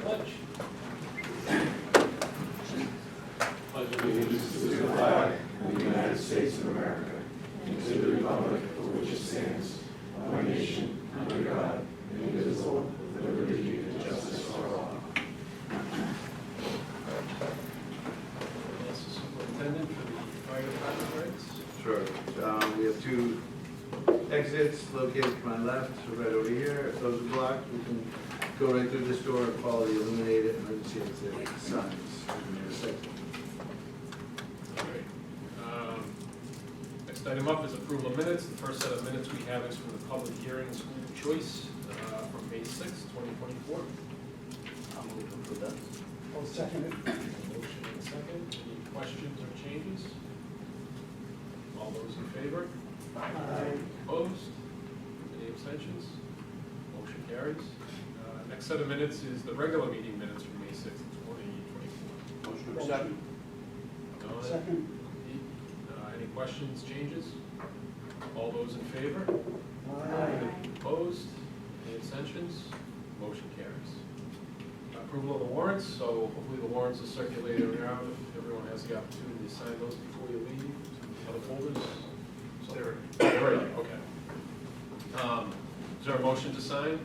pledge. Pledge allegiance to the flag of the United States of America and to the republic for which it stands, one nation, under God, indivisible, with liberty and justice for all. Ask the superintendent for the fire department rights. Sure. We have two exits located to my left, so right over here. If those are blocked, we can go right through this door and follow the illuminated emergency exit signs. In a second. All right. Next item up is approval of minutes. The first set of minutes we have is from the public hearing school choice from May 6th, 2024. I'll move to approve that. I'll second it. Motion and second. Any questions or changes? All those in favor? Aye. Opposed? Any abstentions? Motion carries. Next set of minutes is the regular meeting minutes from May 6th, 2024. Motion to accept. Donna, Second. Pete, any questions, changes? All those in favor? Aye. Opposed? Any abstentions? Motion carries. Approval of the warrants, so hopefully the warrants are circulated around if everyone has the opportunity to sign those before you leave. Other folders? So they're ready, okay. Is there a motion to sign?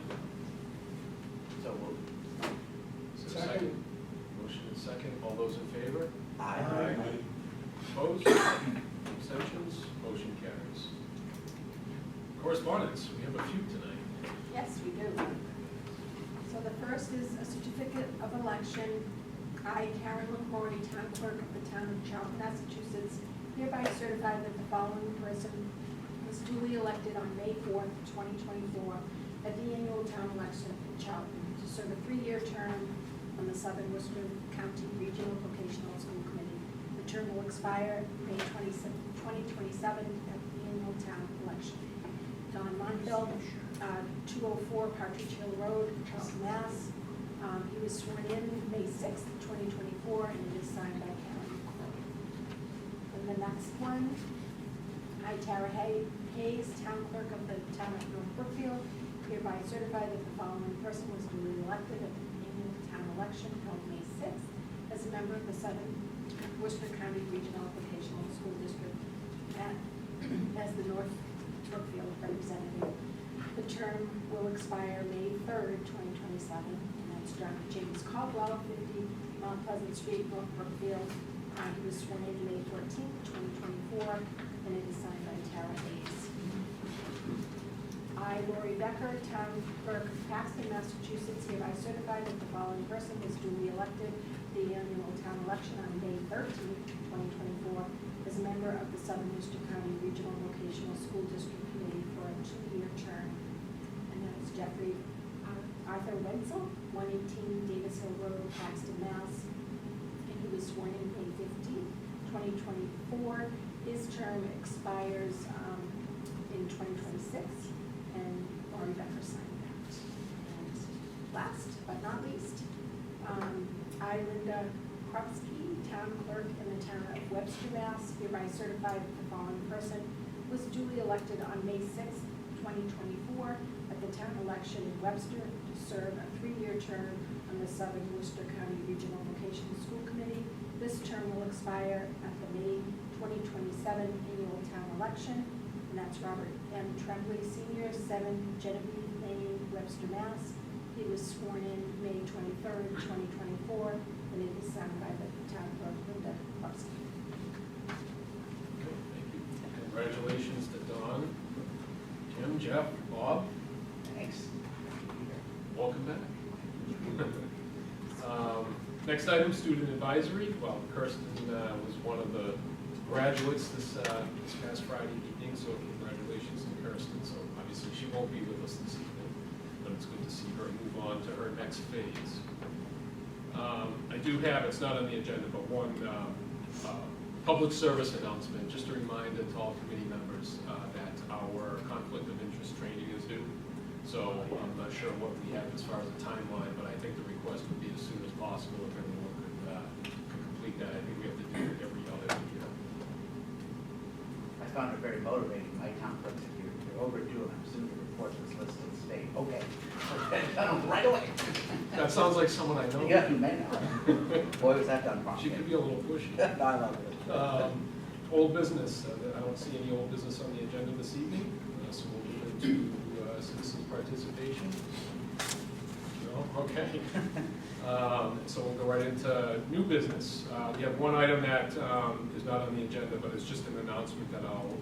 So moved. Is there a second? Motion and second. All those in favor? Aye. Opposed? Abstentions? Motion carries. Correspondence, we have a few tonight. Yes, we do. So the first is a certificate of election. I, Karen LaCroix, town clerk of the town of Charlton, Massachusetts, hereby certify that the following person was duly elected on May 4th, 2024 at the annual town election in Charlton to serve a 3-year term on the Southern Worcester County Regional Vocational School Committee. The term will expire May 2027 at the annual town election. Don Montville, 204 Partridge Hill Road, Charlton, Mass. He was sworn in May 6th, 2024, and it is signed by Karen LaCroix. And the next one, I, Tara Hayes, town clerk of the town of North Brookfield, hereby certify that the following person was duly elected at the annual town election held May 6th as a member of the Southern Worcester County Regional Vocational School District as the North Brookfield representative. The term will expire May 3rd, 2027, and that's James Caldwell, 50 Mount Pleasant Street, North Brookfield. He was sworn in May 14th, 2024, and it is signed by Tara Hayes. I, Lori Becker, town clerk of Paxton, Massachusetts, hereby certify that the following person was duly elected the annual town election on May 13th, 2024, as a member of the Southern Worcester County Regional Vocational School District Committee for a 2-year term. And that is Jeffrey Arthur Wenzel, 118 Davis Hill Road, Paxton, Mass. And he was sworn in May 15th, 2024. His term expires in 2026, and Lori Becker signed that. And last but not least, I, Linda Krupski, town clerk in the town of Webster, Mass, hereby certify that the following person was duly elected on May 6th, 2024 at the town election in Webster to serve a 3-year term on the Southern Worcester County Regional Vocational School Committee. This term will expire at the May 2027 annual town election, and that's Robert M. Tremblay Sr., 7 Genevieve Lane, Webster, Mass. He was sworn in May 23rd, 2024, and it is signed by the town clerk, Linda Krupski. Okay, thank you. Congratulations to Don, Jim, Jeff, Bob. Thanks. Welcome back. Next item, student advisory. Well, Kirsten was one of the graduates this past Friday evening, so congratulations to Kirsten. So obviously she won't be with us this evening, but it's good to see her move on to her next phase. I do have, it's not on the agenda, but one public service announcement, just a reminder to all committee members that our conflict of interest training is due. So I'm not sure what we have as far as a timeline, but I think the request would be as soon as possible if everyone could complete that. I think we have to do it every other year. I found it very motivating. My town clerk said, you're overdue, and I'm soon to report this list to the state. Okay, done right away. That sounds like someone I know. Yeah, you may not. Boy, was that done She properly. could be a little pushy. I love it. Old business, I don't see any old business on the agenda this evening, so we'll move into citizen participation. No, okay. So we'll go right into new business. We have one item that is not on the agenda, but it's just an announcement that I'll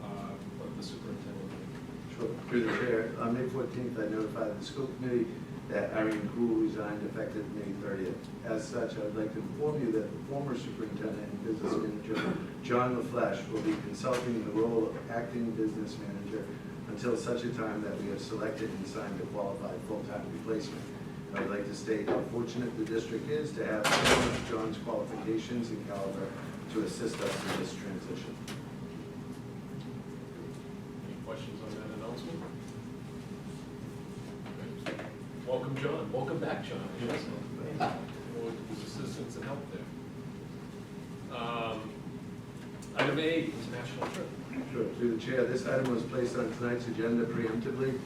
let the superintendent make. Sure. Through the chair, on May 14th, I notified the school committee that Irene Gould resigned effective May 30th. As such, I would like to inform you that the former superintendent and business manager, John LaFleche, will be consulting in the role of acting business manager until such a time that we have selected and signed a qualified full-time replacement. I would like to state how fortunate the district is to have someone of John's qualifications and caliber to assist us in this transition. Any questions on that announcement? Okay. Welcome, John. Welcome back, John. Yes. For his assistance and help there. Item A, international trip. Sure. Through the chair, this item was placed on tonight's agenda preemptively.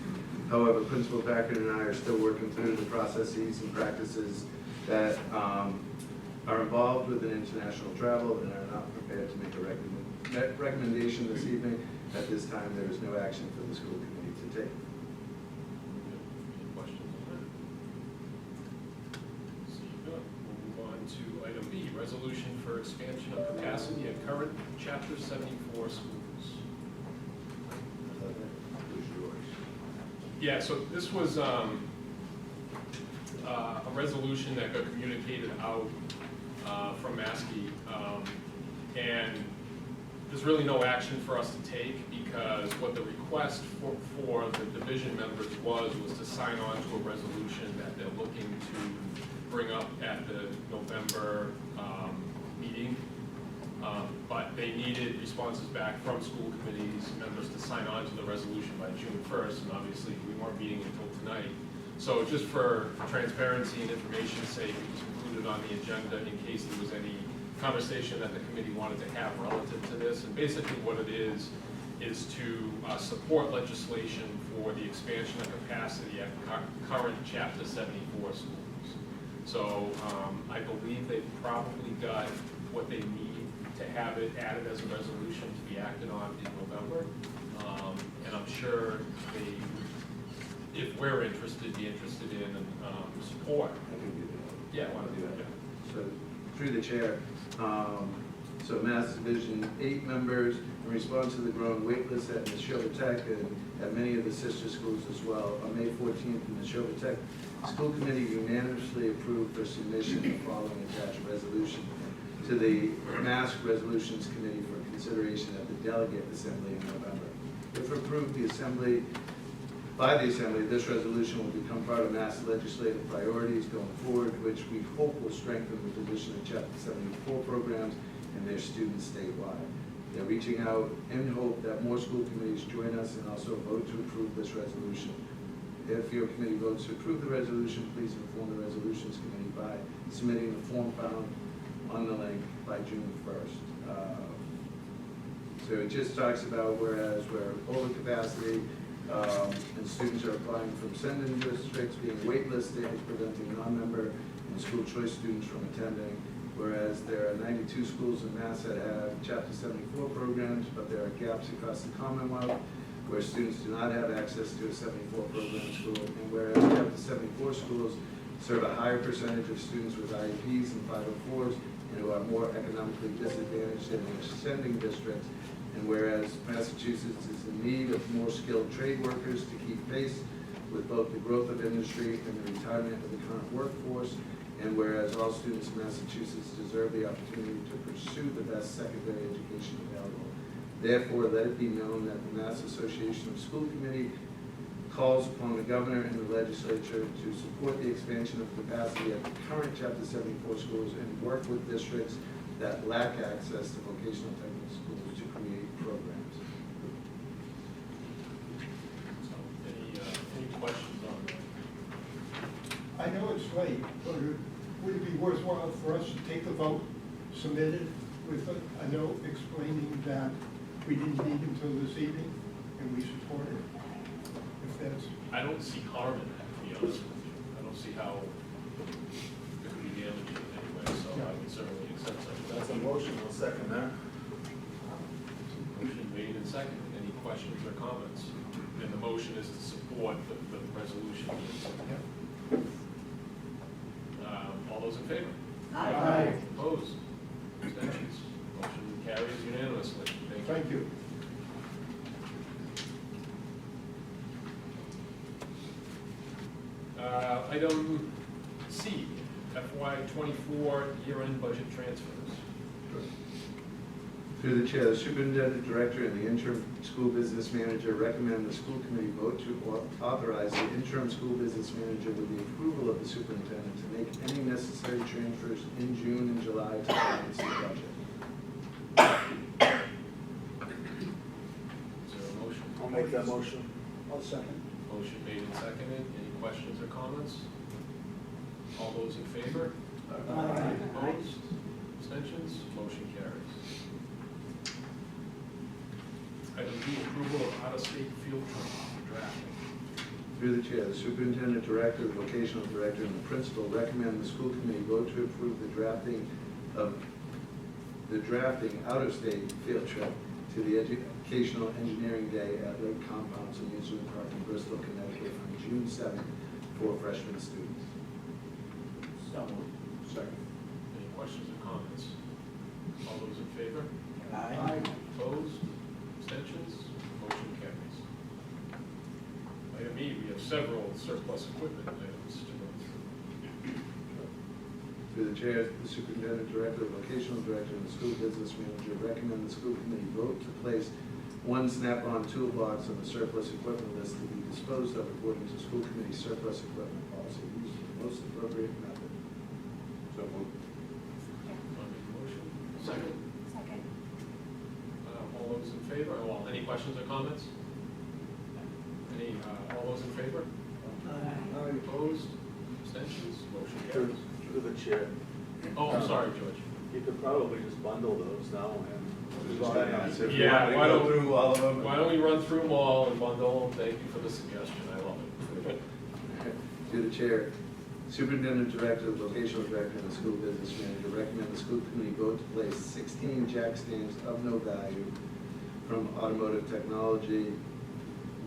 However, Principal Packard and I are still working through the processes and practices that are involved with an international travel and are not prepared to make a recommendation this evening. At this time, there is no action for the school committee to take. Any questions on that? Seeing none, we'll move on to item B, resolution for expansion of capacity at current Chapter 74 schools. Yeah, so this was a resolution that got communicated out from Maskey, and there's really no action for us to take because what the request for the division members was to sign on to a resolution that they're looking to bring up at the November meeting. But they needed responses back from school committees members to sign on to the resolution by June 1st, and obviously we weren't meeting until tonight. So just for transparency and information's sake, it was included on the agenda in case there was any conversation that the committee wanted to have relative to this. And basically what it is to support legislation for the expansion of capacity at current Chapter 74 schools. So I believe they've probably got what they need to have it added as a resolution to be acted on in November. And I'm sure they, if we're interested, be interested in support. I can do that. Yeah, want to do that, yeah. So, through the chair, so Mass Division 8 members, in response to the growing wait list at Neshoba Tech and at many of the sister schools as well, on May 14th, the Neshoba Tech School Committee unanimously approved for submission the following attached resolution to the Mass Resolutions Committee for consideration at the Delegate Assembly in November. If approved by the Assembly, this resolution will become part of Mass legislative priorities going forward, which we hope will strengthen the position of Chapter 74 programs and their students statewide. They're reaching out in hope that more school committees join us and also vote to approve this resolution. If your committee votes to approve the resolution, please inform the Resolutions Committee by submitting the form found on the link by June 1st. So it just talks about whereas we're over capacity and students are applying from sending districts being waitlisted, preventing non-member and school choice students from attending. Whereas there are 92 schools in Mass that have Chapter 74 programs, but there are gaps across the Commonwealth where students do not have access to a 74 program school. And whereas Chapter 74 schools serve a higher percentage of students with IEPs and 504s and who are more economically disadvantaged than the ascending districts. And whereas Massachusetts is in need of more skilled trade workers to keep pace with both the growth of industry and the retirement of the current workforce. And whereas all students in Massachusetts deserve the opportunity to pursue the best secondary education available. Therefore, let it be known that the Mass Association of School Committee calls upon the governor and the legislature to support the expansion of capacity at the current Chapter 74 schools and work with districts that lack access to vocational technical schools to create programs. So, any questions on that? I know it's late, but would it be worthwhile for us to take a vote, submit it with a note explaining that we didn't need until this evening and we support it? If that's, I don't see harm in that, to be honest with you. I don't see how it could be damaging anyway, so I would certainly accept something. That's a motion, I'll second that. Motion made and seconded. Any questions or comments? And the motion is to support the resolution. All those in favor? Aye. Opposed? Abstentions? Motion carries unanimously. Thank you. Thank you. Item C, FY '24 year-end budget transfers. Through the chair, the superintendent director and the interim school business manager recommend the school committee vote to authorize the interim school business manager with the approval of the superintendent to make any necessary transfers in June and July to balance the budget. Is there a motion? I'll make that motion. I'll second. Motion made and seconded. Any questions or comments? All those in favor? Aye. Opposed? Abstentions? Motion carries. Item D, approval of out-of-state field trip drafting. Through the chair, the superintendent director, vocational director, and the principal recommend the school committee vote to approve the drafting out-of-state field trip to the Educational Engineering Day at Lake Compounds Amusement Park in Bristol, Connecticut on June 7th for freshman students. So moved. Second. Any questions or comments? All those in favor? Aye. Opposed? Abstentions? Motion carries. Item E, we have several surplus equipment items to go through. Through the chair, the superintendent director, vocational director, and the school business manager recommend the school committee vote to place one Snap-on toolbox on the surplus equipment list to be disposed of according to school committee surplus equipment policy, used the most appropriate method. So moved. Want to make a motion? Second? Second. All those in favor? Well, any questions or comments? Any, all those in favor? Aye. Opposed? Abstentions? Motion carries. Through the chair, Oh, I'm sorry, George. you could probably just bundle those now and. If you Yeah, want to why go don't- through all of them. Why don't we run through them all and bundle them? Thank you for the suggestion. I love it. Through the chair, superintendent director, the vocational director, and the school business manager recommend the school committee vote to place 16 jack stands of no value from Automotive Technology,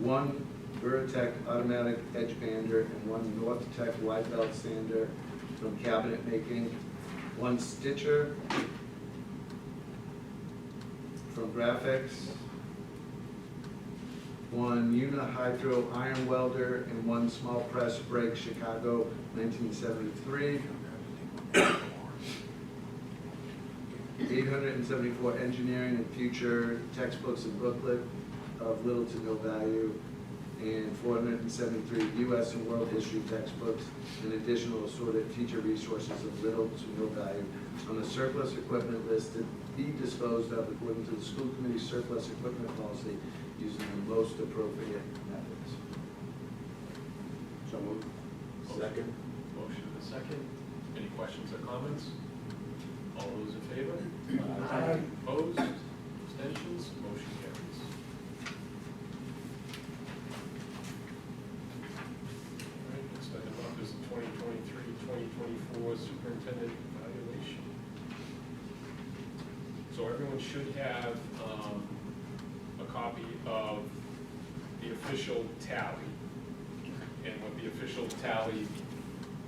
one Veritech automatic edge bander, and one Northtech wide belt sander from Cabinet Making, one Stitcher from Graphics, one Uni-Hydro iron welder, and one small press brake Chicago 1973. 874 engineering and future textbooks and booklet of little to no value, and 473 U.S. and world history textbooks and additional assorted teacher resources of little to no value on the surplus equipment list to be disposed of according to the school committee's surplus equipment policy using the most appropriate methods. So moved. Second. Motion and a second. Any questions or comments? All those in favor? Aye. Opposed? Abstentions? Motion carries. All right, next item up is the 2023-2024 superintendent evaluation. So everyone should have a copy of the official tally. And what the official tally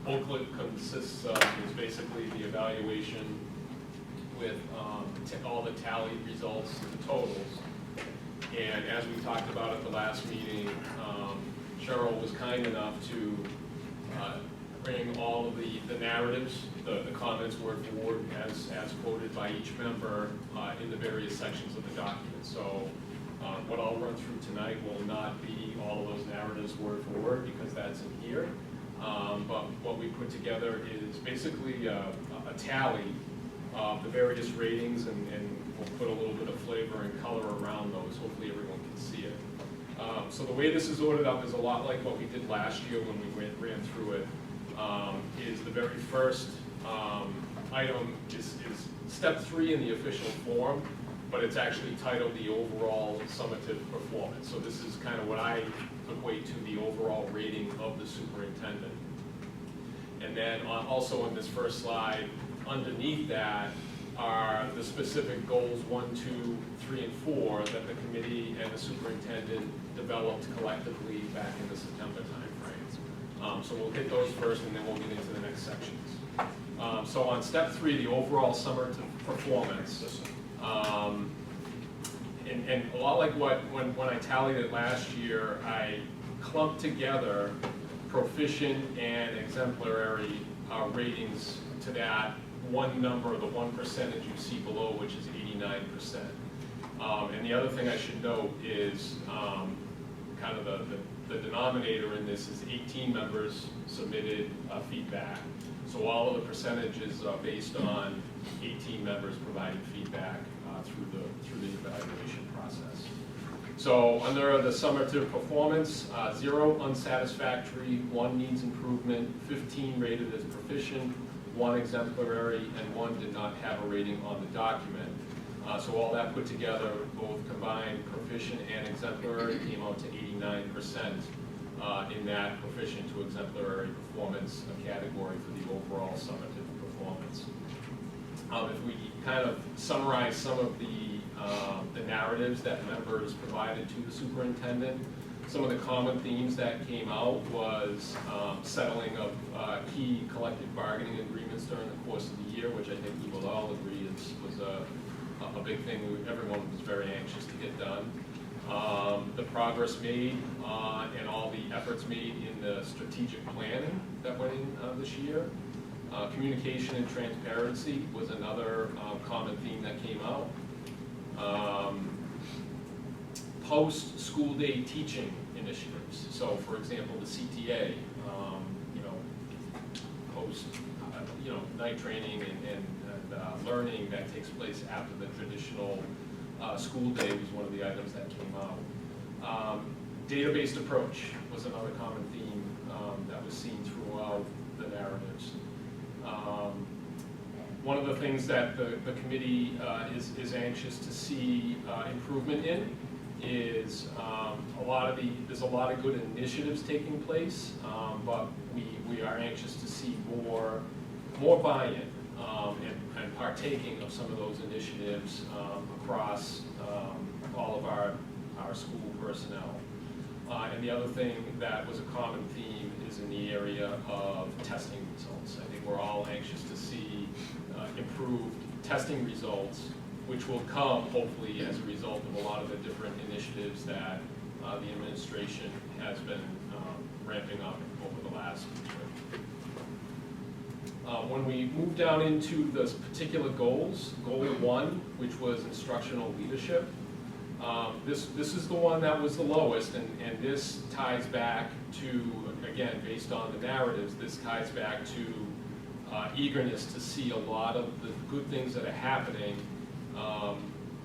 booklet consists of is basically the evaluation with all the tallied results and the totals. And as we talked about at the last meeting, Cheryl was kind enough to bring all of the narratives, the comments word for word as quoted by each member in the various sections of the document. So what I'll run through tonight will not be all of those narratives word for word because that's in here. But what we put together is basically a tally of the various ratings, and we'll put a little bit of flavor and color around those. Hopefully everyone can see it. So the way this is ordered up is a lot like what we did last year when we ran through it. Is the very first item is step 3 in the official form, but it's actually titled the overall summative performance. So this is kind of what I equate to the overall rating of the superintendent. And then also on this first slide, underneath that are the specific goals 1, 2, 3, and 4 that the committee and the superintendent developed collectively back in the September timeframe. So we'll hit those first, and then we'll get into the next sections. So on step 3, the overall summative performance. And a lot like when I tallied it last year, I clumped together proficient and exemplary ratings to that one number, the 1% you see below, which is 89%. And the other thing I should note is kind of the denominator in this is 18 members submitted feedback. So all of the percentages are based on 18 members providing feedback through the evaluation process. So under the summative performance, 0 unsatisfactory, 1 needs improvement, 15 rated as proficient, 1 exemplary, and 1 did not have a rating on the document. So all that put together, both combined proficient and exemplary, came out to 89% in that proficient to exemplary performance category for the overall summative performance. If we kind of summarize some of the narratives that members provided to the superintendent, some of the common themes that came out was settling of key collective bargaining agreements during the course of the year, which I think we will all agree was a big thing everyone was very anxious to get done. The progress made and all the efforts made in the strategic planning that went in this year. Communication and transparency was another common theme that came out. Post-school day teaching initiatives. So, for example, the CTA, post, night training and learning that takes place after the traditional school day was one of the items that came out. Data-based approach was another common theme that was seen throughout the narratives. One of the things that the committee is anxious to see improvement in is there's a lot of good initiatives taking place, but we are anxious to see more buy-in and partaking of some of those initiatives across all of our school personnel. And the other thing that was a common theme is in the area of testing results. I think we're all anxious to see improved testing results, which will come hopefully as a result of a lot of the different initiatives that the administration has been ramping up over the last year. When we move down into the particular goals, goal 1, which was instructional leadership, this is the one that was the lowest, and this ties back to, again, based on the narratives, this ties back to eagerness to see a lot of the good things that are happening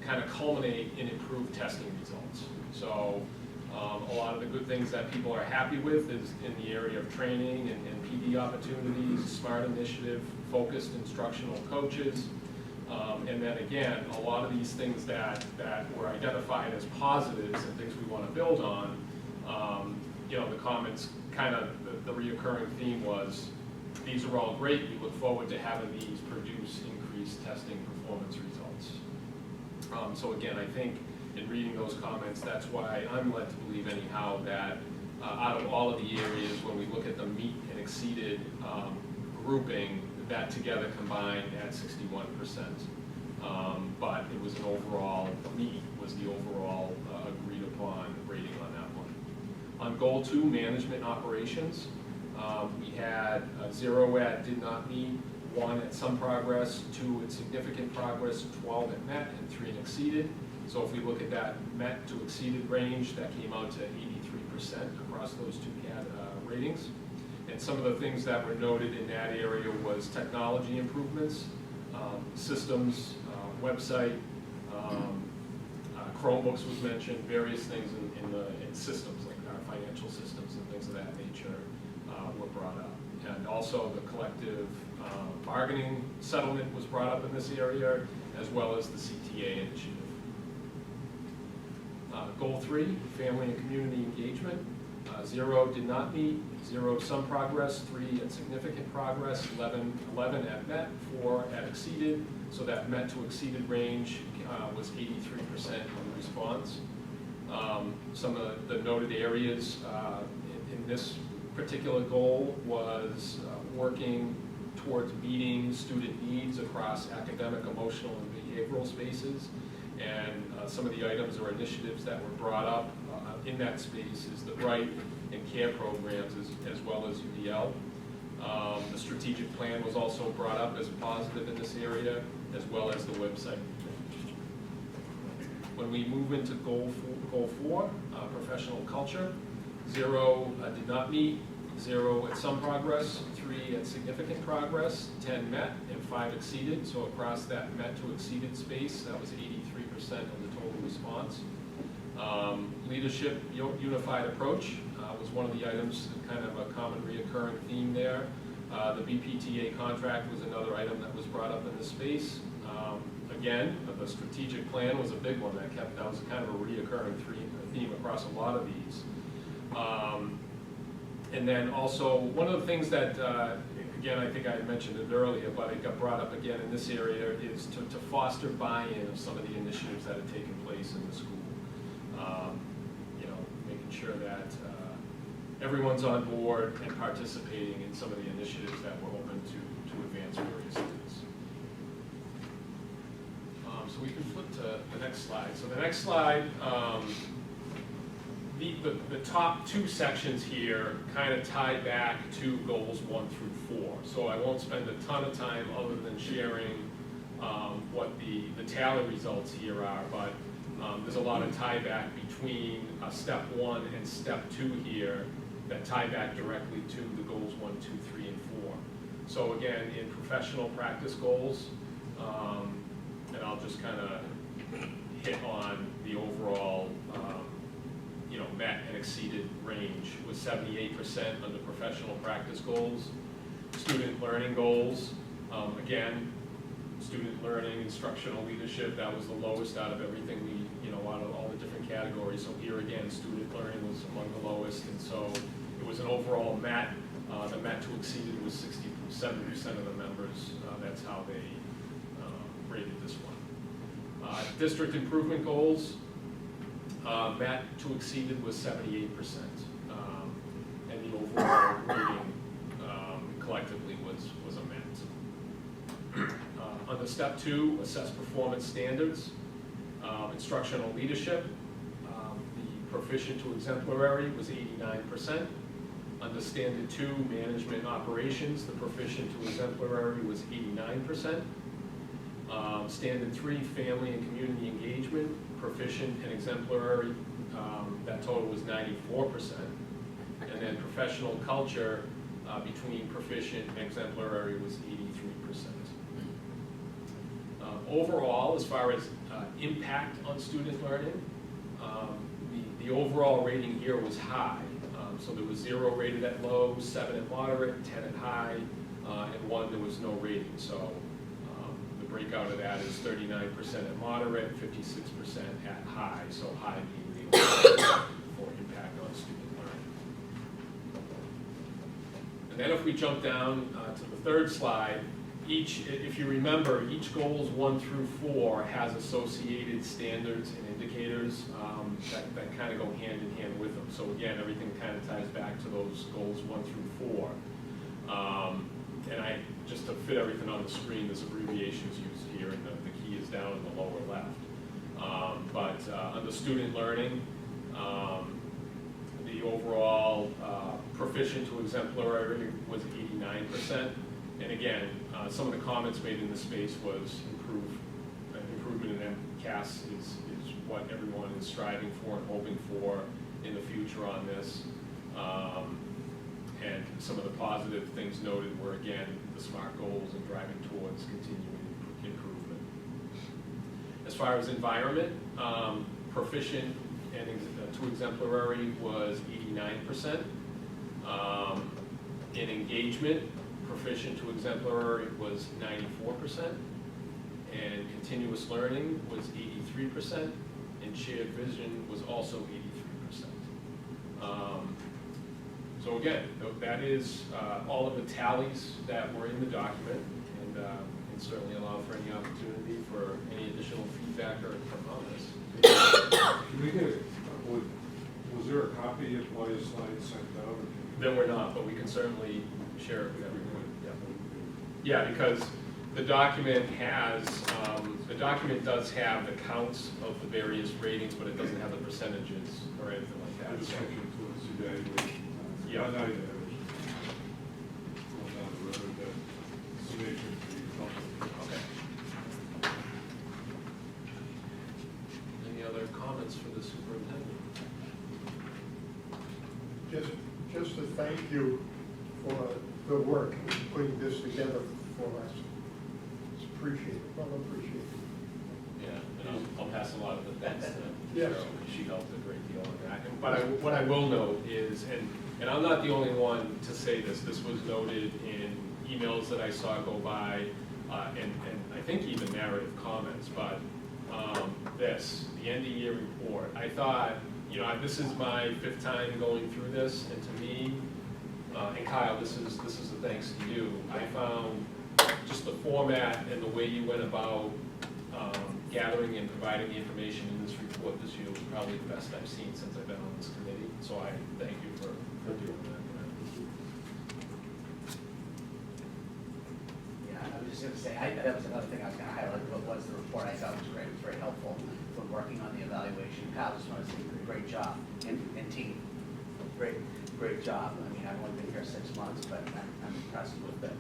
kind of culminate in improved testing results. So a lot of the good things that people are happy with is in the area of training and PD opportunities, SMART initiative, focused instructional coaches, and then again, a lot of these things that were identified as positives and things we want to build on, the comments kind of, the reoccurring theme was, these are all great, we look forward to having these produce increased testing performance results. So again, I think in reading those comments, that's why I'm led to believe anyhow that out of all of the areas, when we look at the meet and exceeded grouping, that together combined at 61%. But it was an overall, meet was the overall agreed upon rating on that one. On goal 2, management operations, we had 0 at did not meet, 1 at some progress, 2 at significant progress, 12 at met, and 3 at exceeded. So if we look at that met to exceeded range, that came out to 83% across those 2 ratings. And some of the things that were noted in that area was technology improvements, systems, website, Chromebooks was mentioned, various things in systems, like our financial systems and things of that nature were brought up. And also the collective bargaining settlement was brought up in this area, as well as the CTA initiative. Goal 3, family and community engagement. 0 did not meet, 0 some progress, 3 at significant progress, 11 at met, 4 at exceeded. So that met to exceeded range was 83% of the response. Some of the noted areas in this particular goal was working towards meeting student needs across academic, emotional, and behavioral spaces. And some of the items or initiatives that were brought up in that space is the Bright and CARE programs as well as UDL. The strategic plan was also brought up as positive in this area, as well as the website. When we move into goal 4, professional culture, 0 did not meet, 0 at some progress, 3 at significant progress, 10 met, and 5 exceeded. So across that met to exceeded space, that was 83% of the total response. Leadership unified approach was one of the items, kind of a common reoccurring theme there. The BPTA contract was another item that was brought up in this space. Again, the strategic plan was a big one that was kind of a reoccurring theme across a lot of these. And then also, one of the things that, again, I think I had mentioned it earlier, but it got brought up again in this area, is to foster buy-in of some of the initiatives that have taken place in the school. Making sure that everyone's on board and participating in some of the initiatives that we're hoping to advance various things. So we can flip to the next slide. So the next slide, the top 2 sections here kind of tie back to goals 1 through 4. So I won't spend a ton of time other than sharing what the tally results here are, but there's a lot of tie back between step 1 and step 2 here that tie back directly to the goals 1, 2, 3, and 4. So again, in professional practice goals, and I'll just kind of hit on the overall met and exceeded range with 78% under professional practice goals. Student learning goals, again, student learning, instructional leadership, that was the lowest out of everything out of all the different categories. So here again, student learning was among the lowest, and so it was an overall met. The met to exceeded was 67% of the members. That's how they rated this one. District improvement goals, met to exceeded was 78%, and the overall rating collectively was a met. Under step 2, assess performance standards, instructional leadership, the proficient to exemplary was 89%. Under standard 2, management operations, the proficient to exemplary was 89%. Standard 3, family and community engagement, proficient and exemplary, that total was 94%. And then professional culture, between proficient and exemplary was 83%. Overall, as far as impact on student learning, the overall rating here was high. So there was 0 rated at low, 7 at moderate, 10 at high, and 1 there was no rating. So the breakout of that is 39% at moderate, 56% at high. So high being the overall for impact on student learning. And then if we jump down to the third slide, if you remember, each goals 1 through 4 has associated standards and indicators that kind of go hand in hand with them. So again, everything kind of ties back to those goals 1 through 4. And just to fit everything on the screen, there's abbreviations used here, and the key is down in the lower left. But under student learning, the overall proficient to exemplary was 89%. And again, some of the comments made in the space was improvement in MCAS is what everyone is striving for and hoping for in the future on this. And some of the positive things noted were, again, the SMART goals and driving towards continuing improvement. As far as environment, proficient and to exemplary was 89%. In engagement, proficient to exemplary was 94%, and continuous learning was 83%, and shared vision was also 83%. So again, that is all of the tallies that were in the document, and certainly allow for any opportunity for any additional feedback or comments. Can we get, was there a copy of why the slide sent out? Or can Then we're not, but we can certainly share it with everyone. Yeah, because the document has, the document does have the counts of the various ratings, but it doesn't have the percentages or anything like the that. So, section towards evaluation? Yeah. Not evaluation. Going down the road, that summation would be helpful. okay. Any other comments for the superintendent? Just to thank you for the work in putting this together for us. It's appreciated, well appreciated. Yeah, and I'll pass a lot of the thanks to Yes. Cheryl. She helped a great deal on that. But what I will note is, and I'm not the only one to say this, this was noted in emails that I saw go by, and I think even narrative comments, but the end of year report, I thought, you know, this is my 5th time going through this, and to me, and Kyle, this is the thanks to you, I found just the format and the way you went about gathering and providing the information in this report this year was probably the best I've seen since I've been on this committee, so I thank you for doing that. Yeah, I was just gonna say, that was another thing I was gonna highlight, was the report I thought was great, it was very helpful for working on the evaluation. Kyle, just wanna say, great job, and team, great job. I mean, I've only been here 6 months, but I'm impressed with the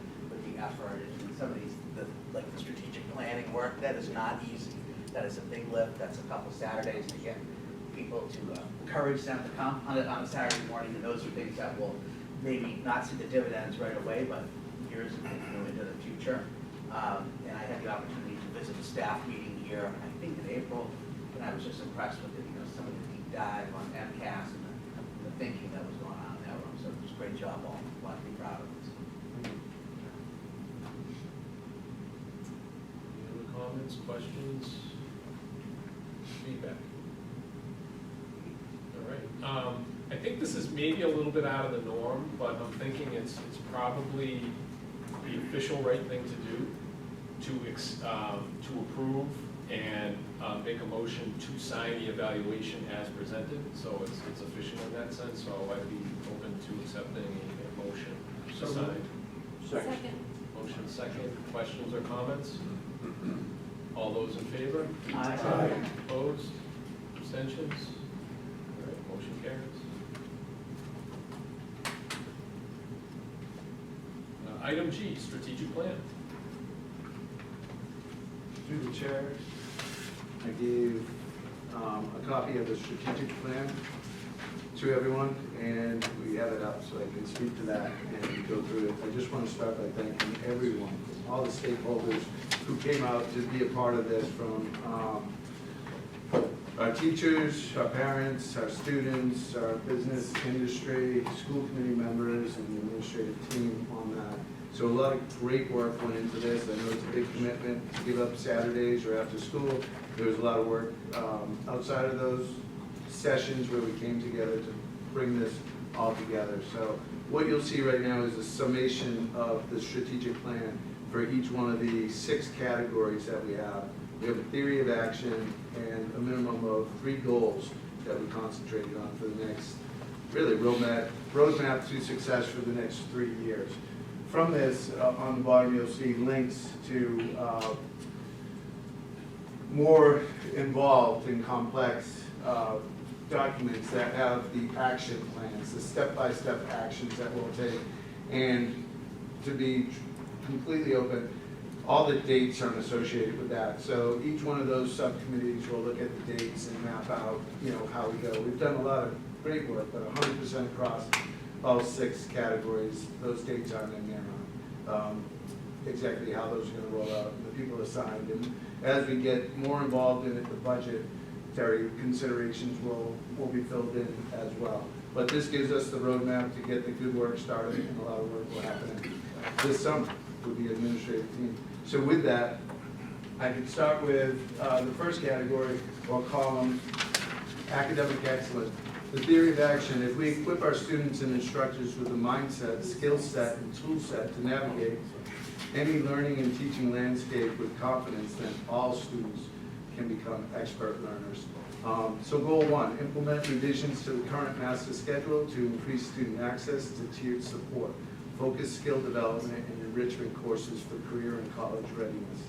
effort and some of these, like the strategic planning work, that is not easy. That is a big lift, that's a couple Saturdays to get people to encourage them to come on a Saturday morning, and those are things that will maybe not see the dividends right away, but years into the future. And I had the opportunity to visit the staff meeting here, I think in April, and I was just impressed with it, some of the deep dive on MCAS and the thinking that was going on in that room. So just great job, all. A lot to be proud of. Any other comments, questions, feedback? All right. I think this is maybe a little bit out of the norm, but I'm thinking it's probably the official right thing to do to approve and make a motion to sign the evaluation as presented. So it's official in that sense. So I'd be open to accepting a motion to So sign. Second. Motion second. Questions or comments? All those in favor? Aye. Opposed? Abstentions? All right, motion carries. Item G, strategic plan. Through the chair, I gave a copy of the strategic plan to everyone, and we have it up so I can speak to that and go through it. I just want to start by thanking everyone, all the stakeholders who came out to be a part of this, from our teachers, our parents, our students, our business industry, school committee members, and the administrative team on that. So a lot of great work went into this. I know it's a big commitment to give up Saturdays or after school. There was a lot of work outside of those sessions where we came together to bring this all together. So what you'll see right now is a summation of the strategic plan for each one of the 6 categories that we have. We have a theory of action and a minimum of 3 goals that we concentrated on for the next, really, roadmap to success for the next 3 years. From this, on the bottom, you'll see links to more involved and complex documents that have the action plans, the step-by-step actions that we'll take. And to be completely open, all the dates aren't associated with that. So each one of those subcommittees will look at the dates and map out, how we go. We've done a lot of great work, but 100% across all 6 categories, those dates aren't in there on exactly how those are going to roll out, and the people assigned. And as we get more involved in it, the budgetary considerations will be filled in as well. But this gives us the roadmap to get the good work started, and a lot of work will happen this summer with the administrative team. So with that, I could start with the first category or column, academic excellence. The theory of action, if we equip our students and instructors with a mindset, skill set, and tool set to navigate any learning and teaching landscape with confidence, then all students can become expert learners. So goal 1, implement revisions to the current master schedule to increase student access to tiered support, focus skill development and enrichment courses for career and college readiness.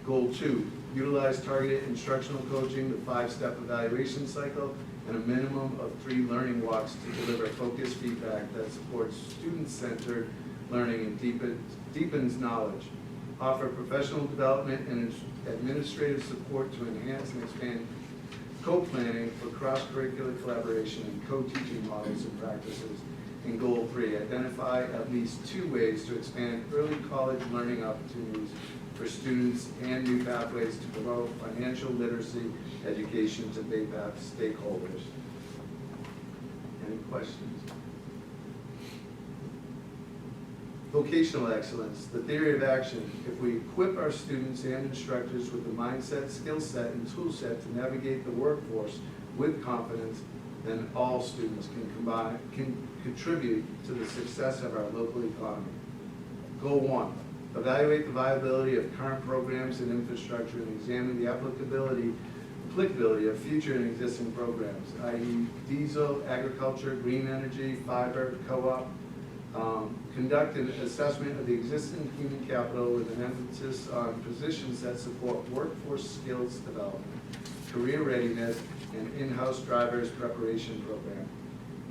Goal 2, utilize targeted instructional coaching, the 5-step evaluation cycle, and a minimum of 3 learning walks to deliver focused feedback that supports student-centered learning and deepens knowledge. Offer professional development and administrative support to enhance and expand co-planning for cross-curricular collaboration and co-teaching models and practices. And goal 3, identify at least 2 ways to expand early college learning opportunities for students and new pathways to promote financial literacy education to BayPath stakeholders. Any questions? Vocational excellence, the theory of action. If we equip our students and instructors with the mindset, skill set, and tool set to navigate the workforce with confidence, then all students can contribute to the success of our local economy. Goal 1, evaluate the viability of current programs and infrastructure and examine the applicability of future and existing programs, i.e. diesel, agriculture, green energy, fiber, co-op. Conduct an assessment of the existing human capital with an emphasis on positions that support workforce skills development, career readiness, and in-house drivers preparation program.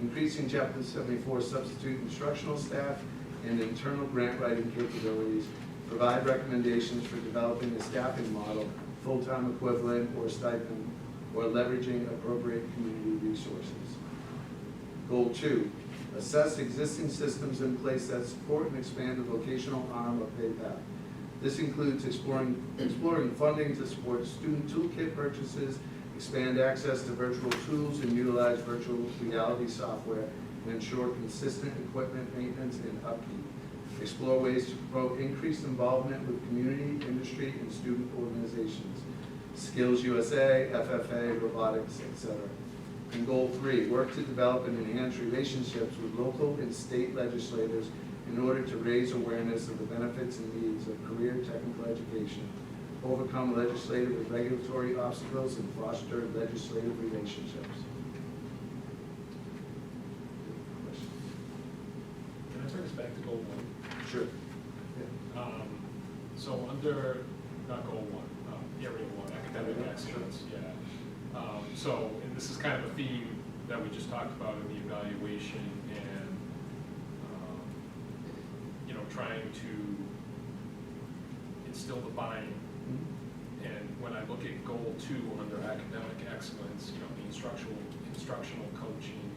Increasing Chapter 74 substitute instructional staff and internal grant writing capabilities. Provide recommendations for developing a staffing model, full-time equivalent or stipend, or leveraging appropriate community resources. Goal 2, assess existing systems in place that support and expand the vocational arm of BayPath. This includes exploring funding to support student toolkit purchases, expand access to virtual tools, and utilize virtual reality software and ensure consistent equipment maintenance and upkeep. Explore ways to promote increased involvement with community, industry, and student organizations. Skills USA, FFA, robotics, etc. And goal 3, work to develop and enhance relationships with local and state legislators in order to raise awareness of the benefits and needs of career technical education, overcome legislative and regulatory obstacles, and foster legislative relationships. Can I bring us back to goal 1? Sure. So under, not goal 1, area 1, academic excellence, yeah. So, and this is kind of a theme that we just talked about in the evaluation and, you know, trying to instill the buy-in. And when I look at goal 2 under academic excellence, you know, the instructional coaching,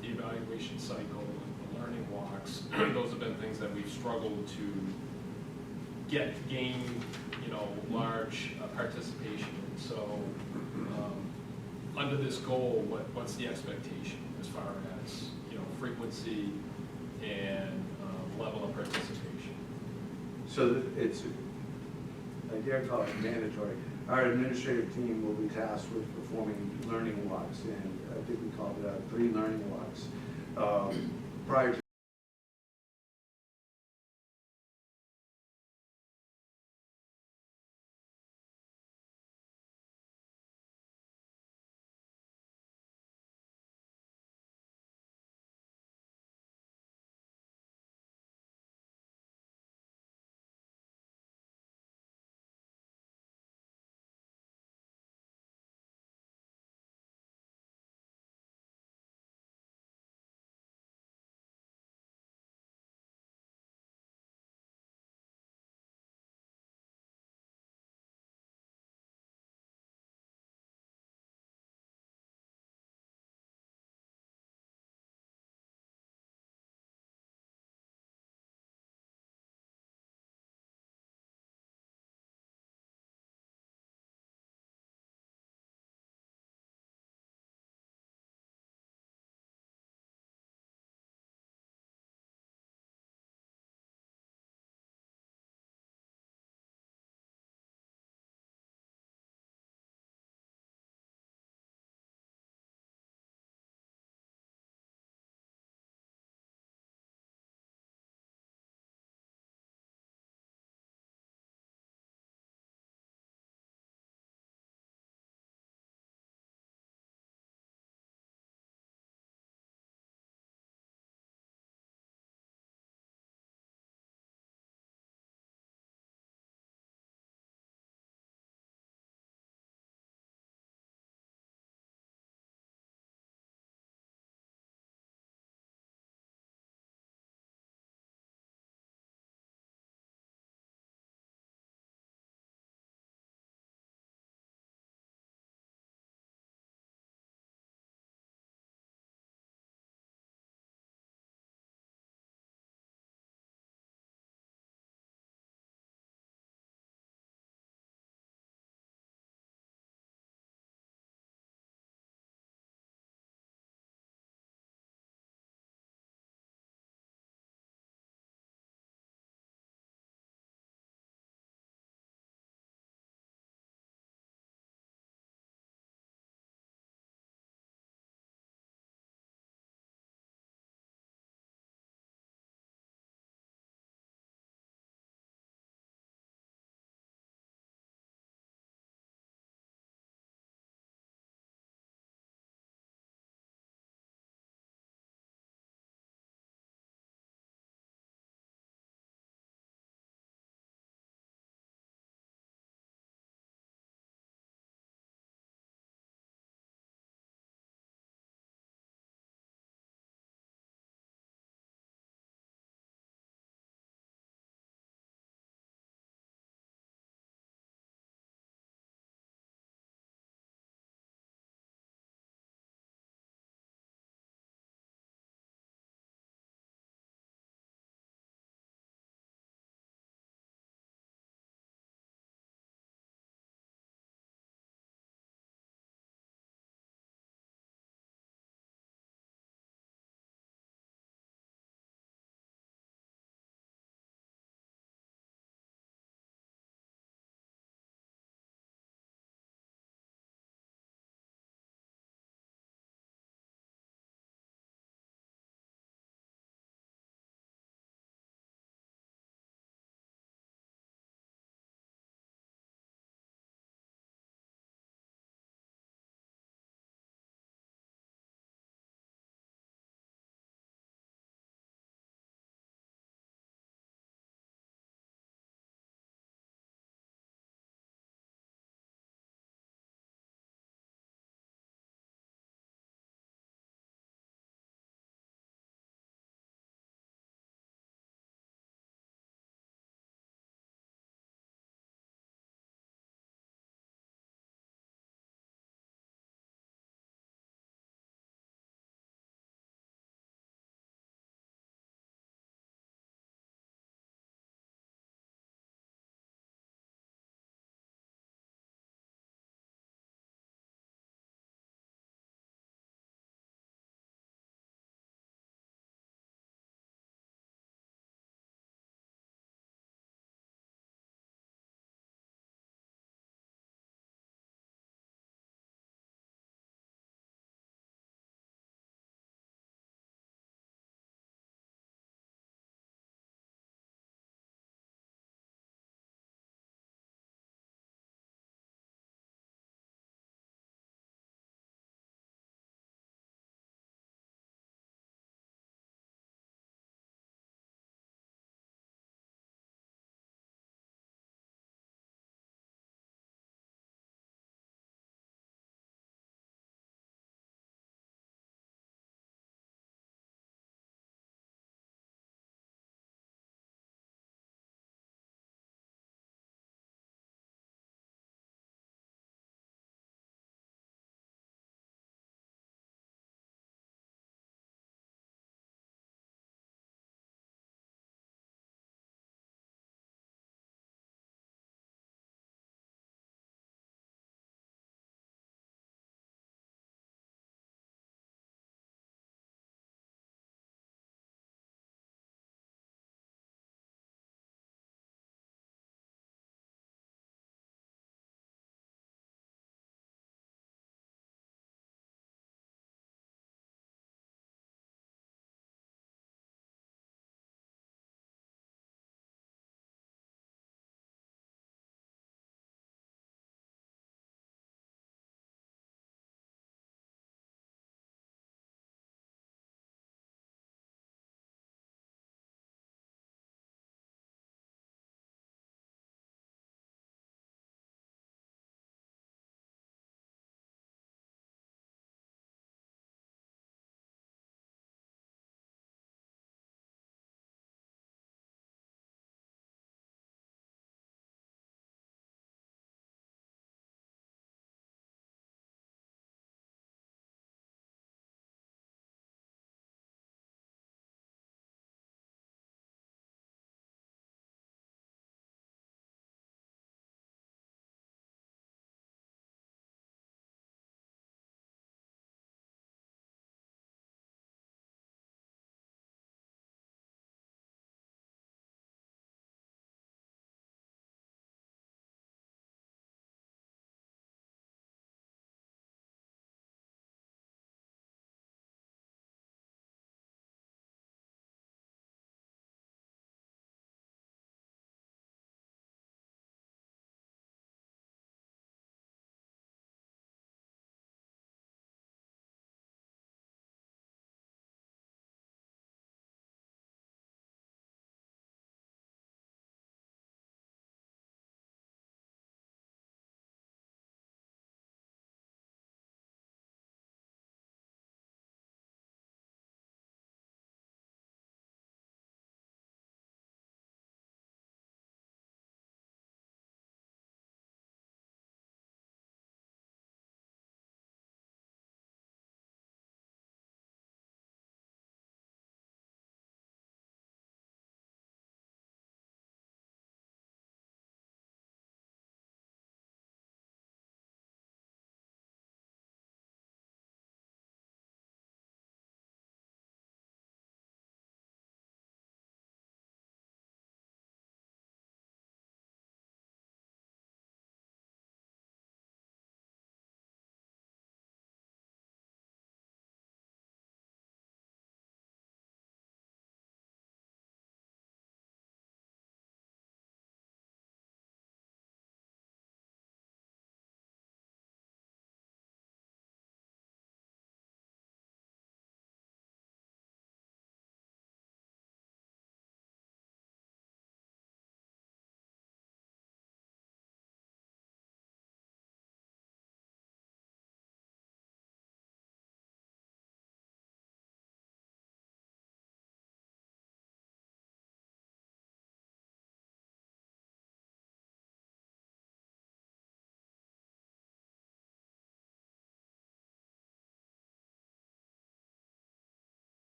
the evaluation cycle, and the learning walks, those have been things that we've struggled to gain, you know, large participation in. So, under this goal, what's the expectation as far as, you know, frequency and level of participation? So it's, I dare call it mandatory. Our administrative team will be tasked with performing learning walks, and I think we called it 3 learning walks prior to